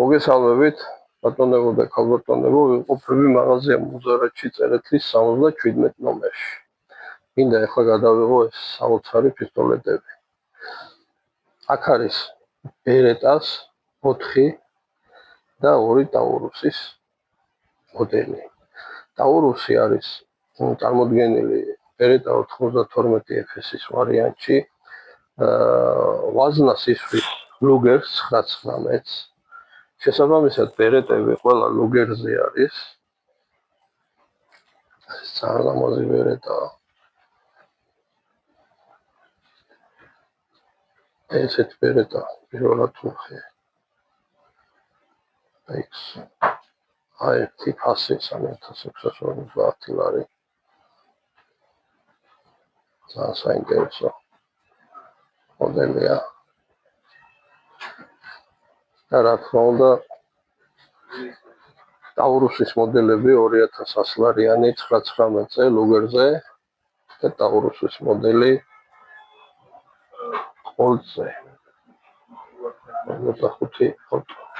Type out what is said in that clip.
მოგესალმებით, ბატონებო და ქალბატონებო, ვიმყოფები მაღაზია მუზარაჩი წერეთლის 77 ნომერში. მინდა ახლა გადავიღო ეს საოცარი პისტოლეტები. აქ არის ბერეტას 4 და 2 ტაურუსის მოდელი. ტაურუსი არის წარმოდგენილი ბერეტა 92 FS-ის ვარიანტში. ვაზნას ისვრის ლუგერს 919-ს. შესაბამისად ბერეტები ყველა ლუგერზე არის. ეს ძალიან ლამაზი ბერეტაა. ესეთ ბერეტა პირველად ვუხე. აი ტიპასი 3650 ლარი. ძალიან საინტერესო მოდელია. და რა თქმა უნდა ტაურუსის მოდელები 2100 ლარიანი 919-ზე ლუგერზე და ტაურუსის მოდელი ყოლზე 45 ფოტო